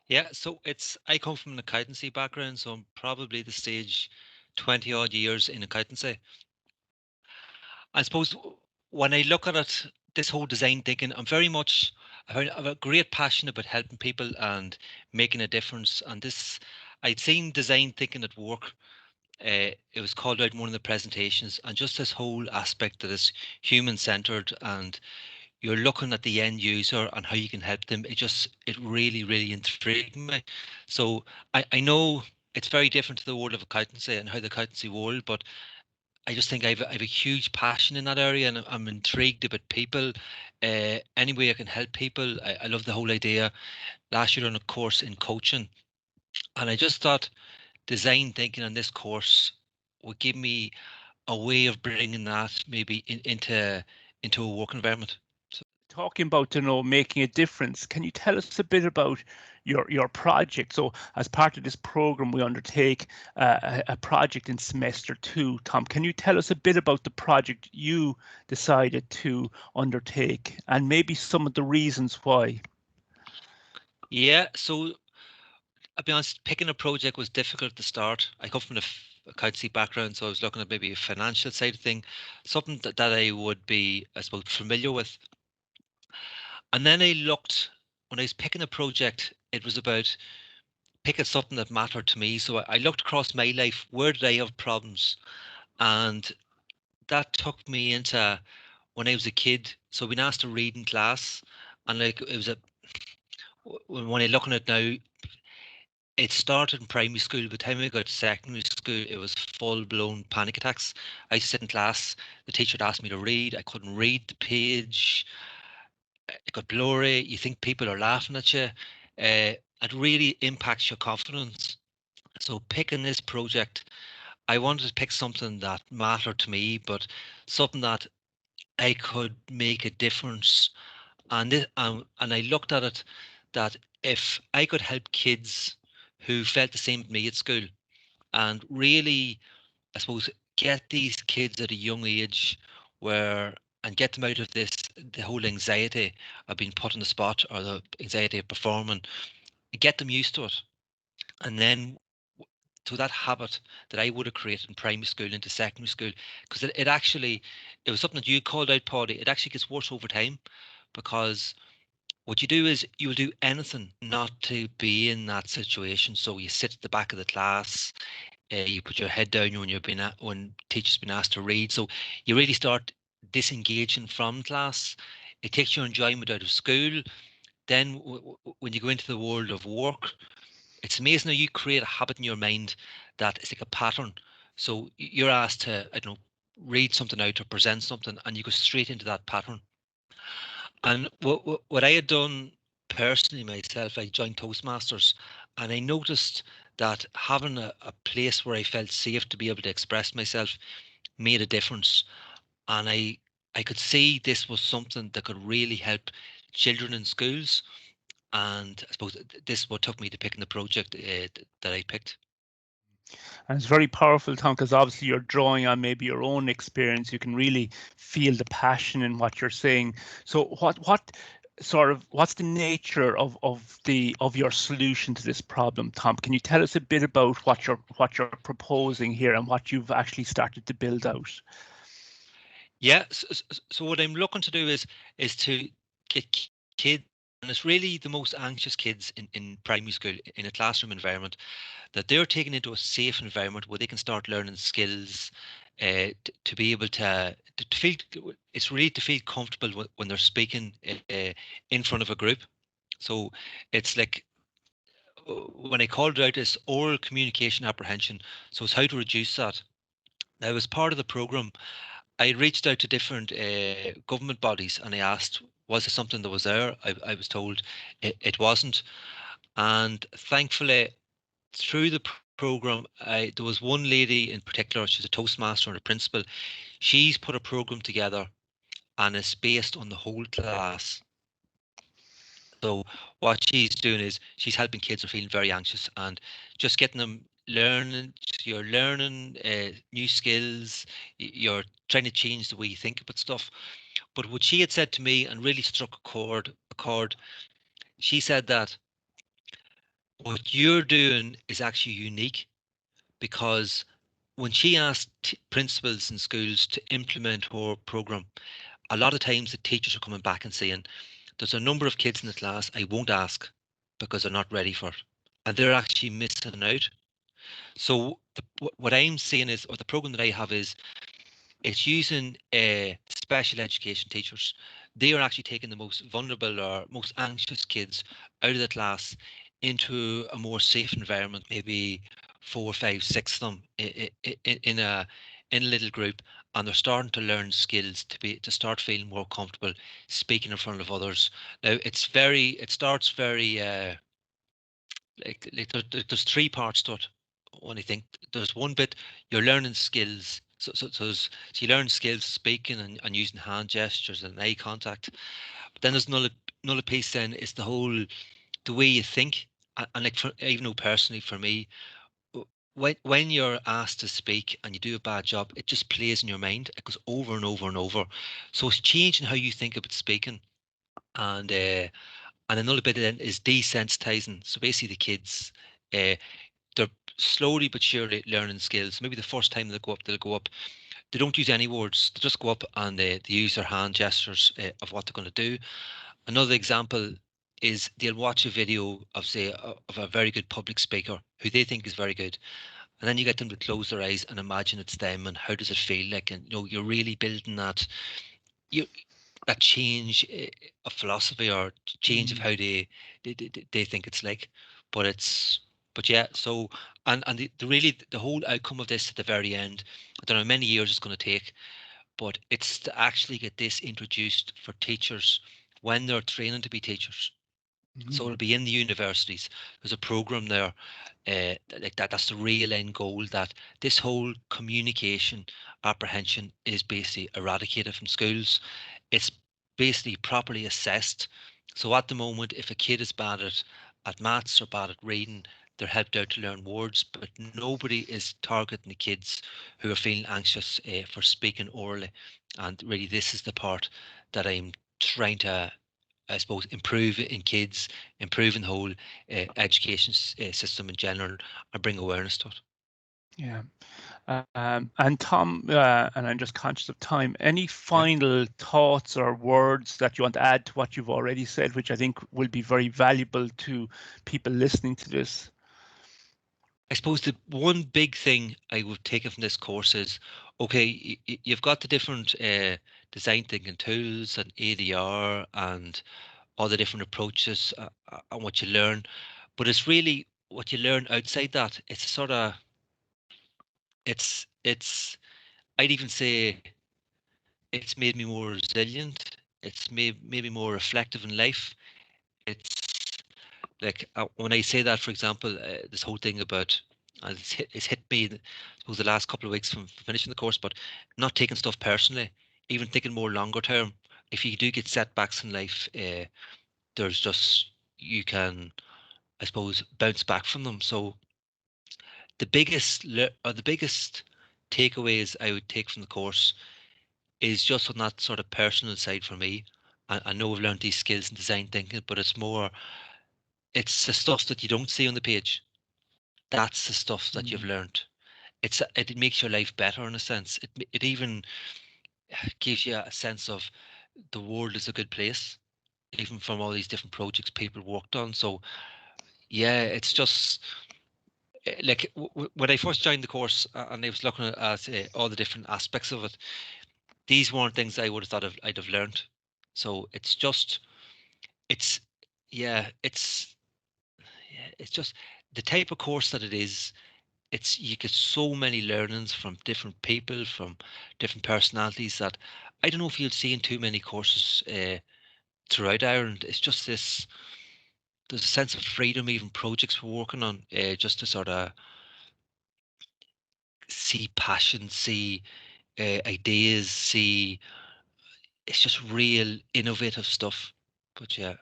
Yeah, so I come from an accountancy background, so I'm probably the stage 20 odd years in accountancy. I suppose when I look at it, this whole design thinking, I have a great passion about helping people and making a difference. And I'd seen design thinking at work. It was called out in one of the presentations, and just this whole aspect that is human centered, and you're looking at the end user and how you can help them. It really, really intrigued me. So I know it's very different to the world of accountancy and how the accountancy world, but I just think I've a huge passion in that area, and I'm intrigued about people. Any way I can help people. I love the whole idea. Last year on a course in coaching, and I just thought design thinking on this course would give me a way of bringing that maybe into a work environment. Talking about, making a difference, can you tell us a bit about your project? So as part of this program we undertake a project in semester 2. Tom, can you tell us a bit about the project you decided to undertake and maybe some of the reasons why? Yeah, so I'll be honest, picking a project was difficult at the start. I come from a accountancy background, so I was looking at maybe a financial side of thing, something that I would be, I suppose, familiar with. And then I looked, when I was picking a project, it was about picking something that mattered to me. So I looked across my life, where did I have problems? And that took me into when I was a kid. So we been asked to read in class, and like it was a when I look on it now, it started in primary school. By the time I got to secondary school, it was full blown panic attacks. I used to sit in class, the teacher would ask me to read. I couldn't read the page. It got blurry. You think people are laughing at you. It really impacts your confidence. So picking this project, I wanted to pick something that mattered to me, but something that I could make a difference. And I looked at it that if I could help kids who felt the same as me at school, and really, I suppose, get these kids at a young age where and get them out of the whole anxiety of being put on the spot or the anxiety of performing, get them used to it, and then to that habit that I would have created in primary school into secondary school, because it actually it was something that you called out, Paddy. It actually gets worse over time, because what you do is you will do anything not to be in that situation. So you sit at the back of the class, you put your head down when when teachers been asked to read. So you really start disengaging from class. It takes your enjoyment out of school. Then when you go into the world of work, it's amazing how you create a habit in your mind that is like a pattern. So you're asked to, I don't know, read something out or present something, and you go straight into that pattern. And what I had done personally myself, I joined Toastmasters, and I noticed that having a place where I felt safe to be able to express myself made a difference. And I could see this was something that could really help children in schools. And I suppose this is what took me to picking the project that I picked. And it's very powerful, Tom, because obviously you're drawing on maybe your own experience. You can really feel the passion in what you're saying. So what's the nature of your solution to this problem, Tom? Can you tell us a bit about what you're proposing here and what you've actually started to build out? Yeah, so what I'm looking to do is to get kids, and it's really the most anxious kids in primary school in a classroom environment, that they're taken into a safe environment where they can start learning skills, to be able to feel it's really to feel comfortable when they're speaking in front of a group. So it's like when I called it out, it's oral communication apprehension. So it's how to reduce that. Now, as part of the program, I reached out to different government bodies and I asked, was it something that was there? I was told it wasn't. And thankfully, through the program, there was one lady in particular, she's a Toastmaster and a principal. She's put a program together and it's based on the whole class. So what she's doing is she's helping kids who are feeling very anxious and just getting them learning. You're learning new skills. You're trying to change the way you think about stuff. But what she had said to me and really struck a chord, she said that what you're doing is actually unique, because when she asked principals in schools to implement her program, a lot of times the teachers are coming back and saying, there's a number of kids in the class I won't ask because they're not ready for it. And they're actually missing out. So what I'm saying is, or the program that I have is, it's using special education teachers. They are actually taking the most vulnerable or most anxious kids out of the class into a more safe environment, maybe four, five, six of them in a little group, and they're starting to learn skills to start feeling more comfortable speaking in front of others. Now it starts very there's three parts to it. When I think there's one bit, you're learning skills. So you learn skills speaking and using hand gestures and eye contact. But then there's another piece. Then is the way you think. And like even though personally for me, when you're asked to speak and you do a bad job, it just plays in your mind. It goes over and over and over. So it's changing how you think about speaking. And another bit then is desensitizing. So basically the kids, uh, they're slowly but surely learning skills. Maybe the first time they'll go up. They don't use any words. They just go up and they use their hand gestures of what they're going to do. Another example is they'll watch a video of, say, of a very good public speaker who they think is very good, and then you get them to close their eyes and imagine it's them, and how does it feel like, and you're really building you that change of philosophy, or change of Mm. how they think it's like. But it's but yeah, so and the really the whole outcome of this at the very end, I don't know how many years it's going to take, but it's to actually get this introduced for teachers when they're training to be teachers. So it'll Mm. be in the universities. There's a program there, like that. That's the real end goal. That this whole communication apprehension is basically eradicated from schools. It's basically properly assessed. So at the moment, if a kid is bad at maths or bad at reading, they're helped out to learn words. But nobody is targeting the kids who are feeling anxious for speaking orally. And really, this is the part that I'm trying to, I suppose, improve in kids, improve in the whole education system in general, and bring awareness to it. Yeah. And Tom, and I'm just conscious of time, any Yeah. final thoughts or words that you want to add to what you've already said, which I think will be very valuable to people listening to this? I suppose the one big thing I would take from this course is, okay, you've got the different design thinking tools and ADR and all the different approaches and what you learn, but it's really what you learn outside that. It's sort of it's I'd even say it's made me more resilient. It's made me more reflective in life. It's like when I say that, for example, this whole thing about it's hit me, I suppose, the last couple of weeks from finishing the course, but not taking stuff personally, even thinking more longer term. If you do get setbacks in life, there's just you can, I suppose, bounce back from them. So the biggest takeaways I would take from the course is just on that sort of personal side for me. I know I've learned these skills in design thinking, but it's the stuff that you don't see on the page. That's the stuff that you've Mm. learned. It makes your life better in a sense. It even gives you a sense of the world is a good place, even from all these different projects people worked on. So yeah, it's just like when I first joined the course and I was looking at all the different aspects of it, these weren't things I would have thought I'd have learned. So it's yeah, it's just the type of course that it is. It's you get so many learnings from different people, from different personalities, that I don't know if you'll see in too many courses throughout Ireland. It's just this there's a sense of freedom, even projects we're working on, just to sort of see passion, see ideas, see it's just real innovative stuff. But yeah,